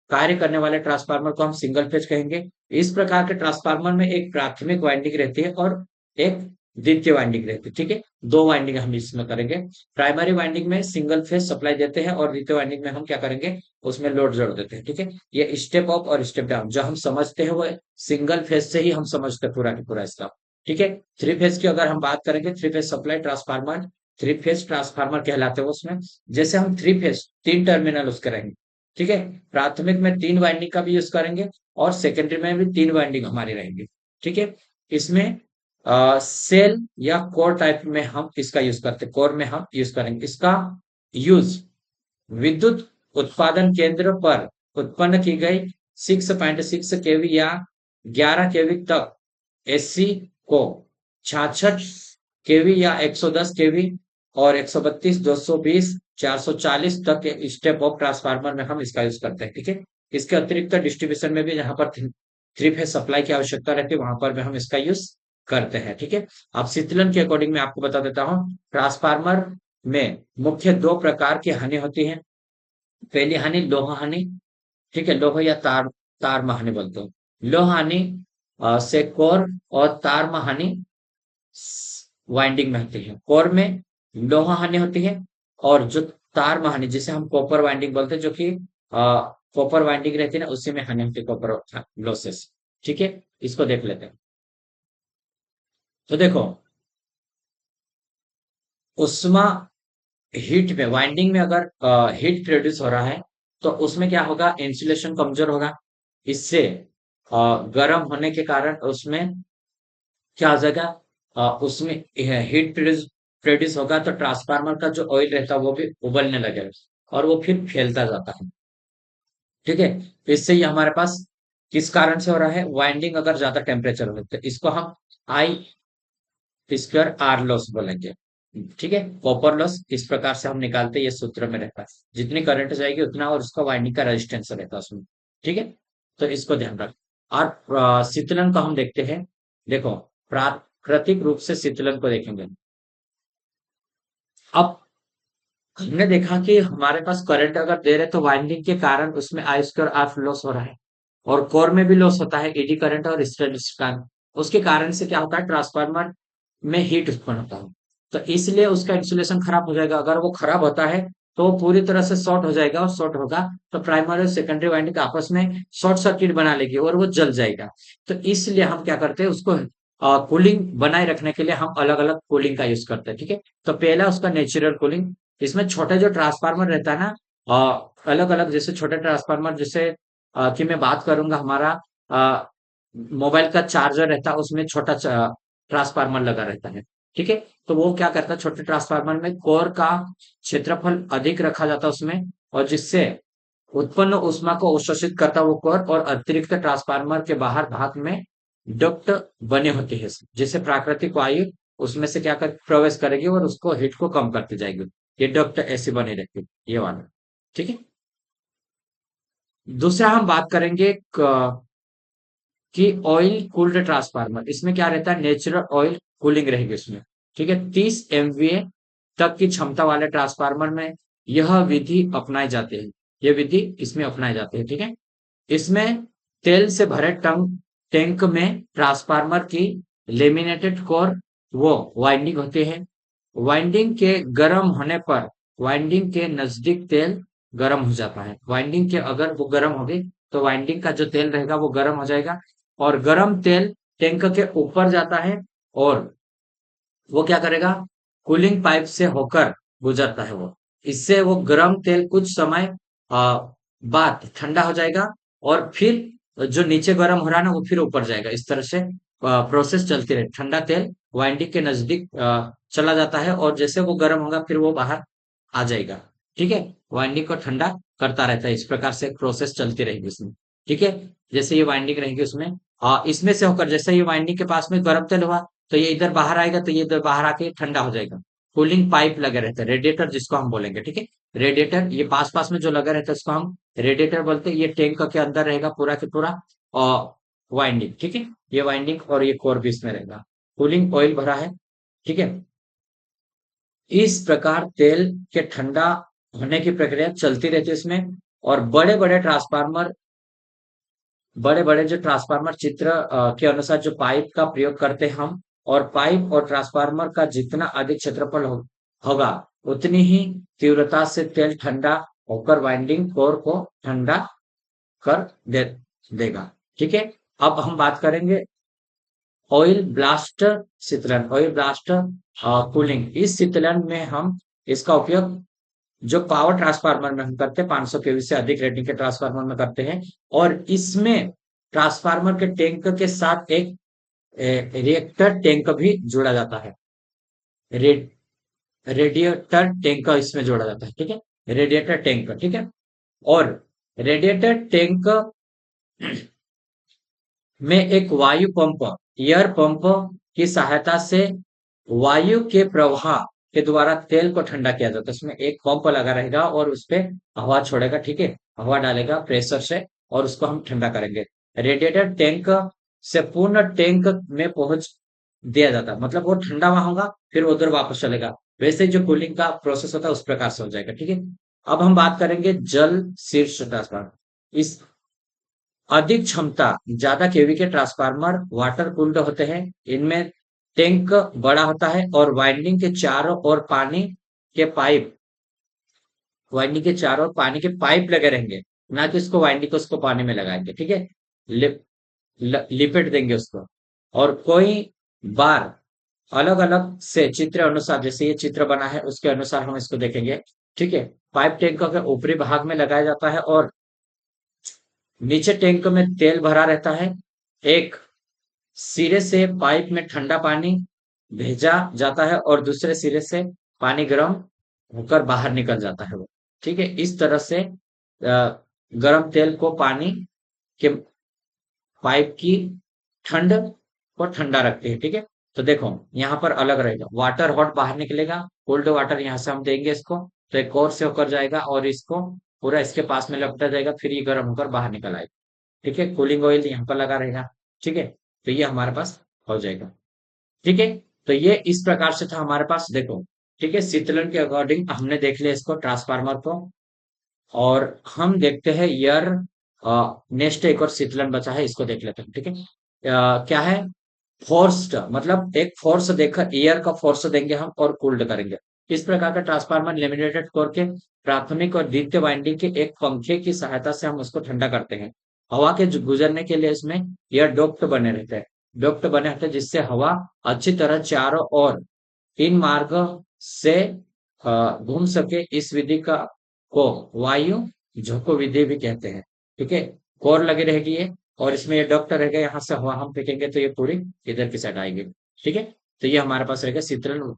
कार्य करने वाले ट्रांसफार्मर को हम सिंगल फेज कहेंगे। इस प्रकार के ट्रांसफार्मर में एक प्राथमिक वाइंडिंग रहती है और एक द्वितीय वाइंडिंग रहती है। ठीक है, दो वाइंडिंग हम इसमें करेंगे। प्राइमरी वाइंडिंग में सिंगल फेज सप्लाई देते हैं और द्वितीय वाइंडिंग में हम क्या करेंगे, उसमें लोड जोड़ देते हैं। ठीक है, ये स्टेप अप और स्टेप डाउन जो हम समझते हैं वो सिंगल फेज से ही हम समझते हैं पूरा की पूरा इसका। ठीक है, थ्री फेज की अगर हम बात करेंगे, three phase supply transformer, three phase transformer कहलाते हैं उसमें। जैसे हम थ्री फेज तीन टर्मिनल उसके रहेंगे। ठीक है, प्राथमिक में तीन वाइंडिंग का भी यूज करेंगे और सेकेंडरी में भी तीन वाइंडिंग हमारी रहेंगी। ठीक है, इसमें सेल या कोर टाइप में हम इसका यूज करते हैं, कोर में हम यूज करेंगे। इसका यूज विद्युत उत्पादन केंद्र पर उत्पन्न की गई 6.6 केवी या 11 केवी तक एसी को 66 केवी या 110 केवी और 132, 220, 440 तक के स्टेप ऑफ ट्रांसफार्मर में हम इसका यूज करते हैं। ठीक है, इसके अतिरिक्त डिस्ट्रीब्यूशन में भी जहां पर थ्री फेज सप्लाई की आवश्यकता रहती है वहां पर भी हम इसका यूज करते हैं। ठीक है, अब शीतलन के अकॉर्डिंग मैं आपको बता देता हूँ, ट्रांसफार्मर में मुख्य दो प्रकार की हानि होती है। पहली हानि लोहा हानि। ठीक है, लोहा या तार, तार हानि बोलते हैं। लोहा हानि से कोर और तार हानि वाइंडिंग में होती है। कोर में लोहा हानि होती है और जो तार हानि जिसे हम कॉपर वाइंडिंग बोलते हैं, जो कि कॉपर वाइंडिंग रहती है ना, उसी में हानि होती है, कॉपर लॉसेस। ठीक है, इसको देख लेते हैं। तो देखो, उष्मा हीट में, वाइंडिंग में अगर हीट प्रोड्यूस हो रहा है तो उसमें क्या होगा, इंसुलेशन कमजोर होगा। इससे गर्म होने के कारण उसमें क्या हो जाएगा, उसमें हीट प्रोड्यूस प्रोड्यूस होगा तो ट्रांसफार्मर का जो ऑयल रहता है वो भी उबलने लगेगा और वो फिर फैलता जाता है। ठीक है, तो इससे ही हमारे पास किस कारण से हो रहा है, वाइंडिंग अगर ज्यादा टेम्परेचर हो तो इसको हम आई स्क्वायर आर लॉस बोलेंगे। ठीक है, कॉपर लॉस इस प्रकार से हम निकालते हैं, ये सूत्र में रहता है, जितनी करंट जाएगी उतना और उसका वाइंडिंग का रेजिस्टेंस रहता है उसमें। ठीक है, तो इसको ध्यान रख। और शीतलन को हम देखते हैं। देखो, प्राकृतिक रूप से शीतलन को देखेंगे। अब हमने देखा कि हमारे पास करंट अगर दे रहे तो वाइंडिंग के कारण उसमें आई स्क्वायर आर लॉस हो रहा है और कोर में भी लॉस होता है, एडी करंट और हिस्टैरिसीस करंट। उसके कारण से क्या होता है, ट्रांसफार्मर में हीट उत्पन्न होता है, तो इसलिए उसका इंसुलेशन खराब हो जाएगा। अगर वो खराब होता है तो वो पूरी तरह से शॉर्ट हो जाएगा और शॉर्ट होगा तो प्राइमरी और सेकेंडरी वाइंडिंग आपस में शॉर्ट सर्किट बना लेगी और वो जल जाएगा। तो इसलिए हम क्या करते हैं, उसको कूलिंग बनाए रखने के लिए हम अलग अलग कूलिंग का यूज करते हैं। ठीक है, तो पहला उसका नेचुरल कूलिंग। इसमें छोटे जो ट्रांसफार्मर रहता है ना, अलग अलग, जैसे छोटे ट्रांसफार्मर, जैसे कि मैं बात करूंगा, हमारा मोबाइल का चार्जर रहता है उसमें छोटा ट्रांसफार्मर लगा रहता है। ठीक है, तो वो क्या करता है, छोटे ट्रांसफार्मर में कोर का क्षेत्रफल अधिक रखा जाता है उसमें, और जिससे उत्पन्न ऊष्मा को अवशोषित करता वो कोर, और अतिरिक्त ट्रांसफार्मर के बाहर भाग में डक्ट बने होते हैं, जिससे प्राकृतिक वायु उसमें से क्या कर प्रवेश करेगी और उसको हीट को कम करती जाएगी। ये डक्ट ऐसी बनी रहती है, ये वाला। ठीक है, दूसरा हम बात करेंगे कि ऑयल कूल्ड ट्रांसफार्मर। इसमें क्या रहता है, नेचुरल ऑयल कूलिंग रहेगी इसमें। ठीक है, 30 MVA तक की क्षमता वाले ट्रांसफार्मर में यह विधि अपनाई जाती है, यह विधि इसमें अपनाई जाती है। ठीक है, इसमें तेल से भरे टैंक में ट्रांसफार्मर की लेमिनेटेड कोर वो वाइंडिंग होती है। वाइंडिंग के गर्म होने पर वाइंडिंग के नजदीक तेल गर्म हो जाता है। वाइंडिंग के अगर वो गर्म होगी तो वाइंडिंग का जो तेल रहेगा वो गर्म हो जाएगा और गर्म तेल टैंक के ऊपर जाता है और वो क्या करेगा, कूलिंग पाइप से होकर गुजरता है वो। इससे वो गर्म तेल कुछ समय बाद ठंडा हो जाएगा और फिर जो नीचे गर्म हो रहा है ना वो फिर ऊपर जाएगा। इस तरह से प्रोसेस चलती रहे। ठंडा तेल वाइंडिंग के नजदीक चला जाता है और जैसे वो गर्म होगा फिर वो बाहर आ जाएगा। ठीक है, वाइंडिंग को ठंडा करता रहता है। इस प्रकार से प्रोसेस चलती रहेगी उसमें। ठीक है, जैसे ये वाइंडिंग रहेगी उसमें, इसमें से होकर जैसे ये वाइंडिंग के पास में गर्म तेल हुआ तो ये इधर बाहर आएगा, तो ये इधर बाहर आके ठंडा हो जाएगा। कूलिंग पाइप लगे रहते हैं, रेडिएटर जिसको हम बोलेंगे, ठीक है। रेडिएटर ये पास पास में जो लगा रहता है उसको हम रेडिएटर बोलते हैं। ये टैंक के अंदर रहेगा पूरा के पूरा, और वाइंडिंग, ठीक है। ये वाइंडिंग और ये कोर भी इसमें रहेगा। कूलिंग ऑयल भरा है, ठीक है। इस प्रकार तेल के ठंडा होने की प्रक्रिया चलती रहती है इसमें। और बड़े बड़े ट्रांसफार्मर, बड़े बड़े जो ट्रांसफार्मर चित्र के अनुसार जो पाइप का प्रयोग करते हैं हम, और पाइप और ट्रांसफार्मर का जितना अधिक क्षेत्रफल होगा, उतनी ही तीव्रता से तेल ठंडा होकर वाइंडिंग कोर को ठंडा कर दे देगा, ठीक है। अब हम बात करेंगे ऑयल ब्लास्ट शीतलन, ऑयल ब्लास्ट कूलिंग। इस शीतलन में हम इसका उपयोग जो पावर ट्रांसफार्मर में हम करते हैं, 500 केवी से अधिक रेटिंग के ट्रांसफार्मर में करते हैं। और इसमें ट्रांसफार्मर के टैंक के साथ एक रिएक्टर टैंक भी जोड़ा जाता है। रे, रेडिएटर टैंक इसमें जोड़ा जाता है, ठीक है। रेडिएटर टैंक, ठीक है। और रेडिएटर टैंक में एक वायु पंप, एयर पंप की सहायता से वायु के प्रवाह के द्वारा तेल को ठंडा किया जाता है। उसमें एक पंप लगा रहेगा और उस पे हवा छोड़ेगा, ठीक है। हवा डालेगा प्रेशर से और उसको हम ठंडा करेंगे। रेडिएटर टैंक से पूर्ण टैंक में पहुंच दिया जाता है, मतलब वो ठंडा वहां होगा फिर उधर वापस चलेगा। वैसे जो कूलिंग का प्रोसेस होता है उस प्रकार से हो जाएगा, ठीक है। अब हम बात करेंगे जल शीर्ष ट्रांसफार्मर। इस अधिक क्षमता, ज्यादा केवी के ट्रांसफार्मर वाटर कूल्ड होते हैं। इनमें टैंक बड़ा होता है और वाइंडिंग के चारों ओर पानी के पाइप, वाइंडिंग के चारों ओर पानी के पाइप लगे रहेंगे, ना कि उसको वाइंडिंग को उसको पानी में लगाएंगे, ठीक है। लिप लिपेट देंगे उसको। और कोई बार अलग अलग से चित्र अनुसार, जैसे ये चित्र बना है उसके अनुसार हम इसको देखेंगे, ठीक है। पाइप टैंक के ऊपरी भाग में लगाया जाता है और नीचे टैंक में तेल भरा रहता है। एक सिरे से पाइप में ठंडा पानी भेजा जाता है और दूसरे सिरे से पानी गर्म होकर बाहर निकल जाता है वो, ठीक है। इस तरह से गर्म तेल को पानी के पाइप की ठंड को ठंडा रखते हैं, ठीक है। तो देखो यहाँ पर अलग रहेगा, वाटर हॉट बाहर निकलेगा, कोल्ड वाटर यहाँ से हम देंगे इसको, तो एक और से होकर जाएगा और इसको पूरा इसके पास में लपटा जाएगा, फिर ये गर्म होकर बाहर निकल आएगा, ठीक है। कूलिंग ऑयल यहाँ पर लगा रहेगा, ठीक है। तो ये हमारे पास हो जाएगा, ठीक है। तो ये इस प्रकार से था हमारे पास, देखो, ठीक है। शीतलन के अकॉर्डिंग हमने देख लिया इसको, ट्रांसफार्मर को। और हम देखते हैं यार, नेक्स्ट एक और शीतलन बचा है, इसको देख लेते हैं, ठीक है। क्या है, फोर्स्ड, मतलब एक फोर्स देकर एयर का फोर्स देंगे हम और कूल्ड करेंगे। इस प्रकार का ट्रांसफार्मर लेमिनेटेड कोर के प्राथमिक और द्वितीय वाइंडिंग के एक पंखे की सहायता से हम उसको ठंडा करते हैं। हवा के गुजरने के लिए इसमें एयर डक्ट बने रहते हैं, डक्ट बने होते हैं जिससे हवा अच्छी तरह चारों ओर इन मार्ग से घूम सके। इस विधि का को वायु झोंको विधि भी कहते हैं, ठीक है। कोर लगी रहेगी ये, और इसमें ये डक्ट रहेगा, यहाँ से हवा हम फेंकेंगे तो ये पूरी इधर की साइड आएगी, ठीक है। तो ये हमारे पास रहेगा शीतलन।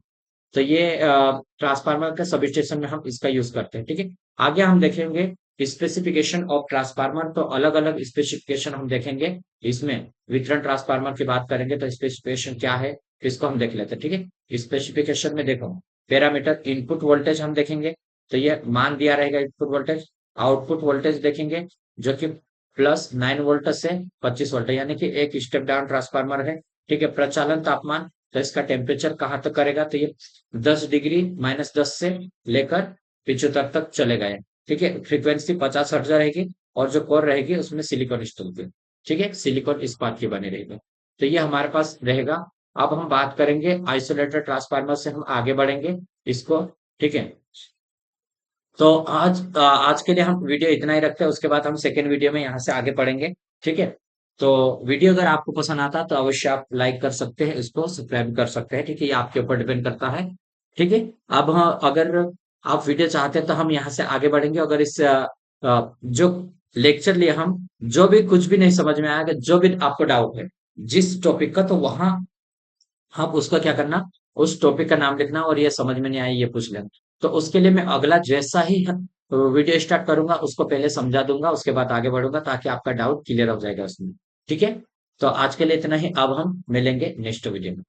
तो ये ट्रांसफार्मर के सब स्टेशन में हम इसका यूज करते हैं, ठीक है। आगे हम देखेंगे स्पेसिफिकेशन ऑफ ट्रांसफार्मर, तो अलग अलग स्पेसिफिकेशन हम देखेंगे इसमें। वितरण ट्रांसफार्मर की बात करेंगे तो स्पेसिफिकेशन क्या है इसको हम देख लेते हैं, ठीक है। स्पेसिफिकेशन में देखो, पैरामीटर इनपुट वोल्टेज हम देखेंगे, तो ये मान दिया रहेगा इनपुट वोल्टेज। आउटपुट वोल्टेज देखेंगे जो कि +9 वोल्ट से 25 वोल्ट, यानी कि एक स्टेप डाउन ट्रांसफार्मर है, ठीक है। प्रचालन तापमान, तो इसका टेम्परेचर कहाँ तक करेगा, तो ये 10 डिग्री -10 से लेकर 75 तक चलेगा ये, ठीक है। फ्रीक्वेंसी 50 हर्ट्ज रहेगी और जो कोर रहेगी उसमें सिलिकॉन स्टील की, ठीक है, सिलिकॉन इस्पात की बनी रहेगी। तो ये हमारे पास रहेगा। अब हम बात करेंगे आइसोलेटेड ट्रांसफार्मर से हम आगे बढ़ेंगे इसको, ठीक है। तो आज के लिए हम वीडियो इतना ही रखते हैं, उसके बाद हम सेकेंड वीडियो में यहाँ से आगे पढ़ेंगे, ठीक है। तो वीडियो अगर आपको पसंद आता तो अवश्य आप लाइक कर सकते हैं, इसको सब्सक्राइब कर सकते हैं, ठीक है। ये आपके ऊपर डिपेंड करता है, ठीक है। अब अगर आप वीडियो चाहते हैं तो हम यहाँ से आगे बढ़ेंगे। अगर इस जो लेक्चर लिए हम, जो भी कुछ भी नहीं समझ में आएगा, जो भी आपको डाउट है जिस टॉपिक का, तो वहां आप उसका क्या करना, उस टॉपिक का नाम लिखना और ये समझ में नहीं आया ये पूछ लेना। तो उसके लिए मैं अगला जैसा ही वीडियो स्टार्ट करूंगा उसको पहले समझा दूंगा, उसके बाद आगे बढ़ूंगा ताकि आपका डाउट क्लियर हो जाएगा उसमें, ठीक है। तो आज के लिए इतना ही, अब हम मिलेंगे नेक्स्ट वीडियो में।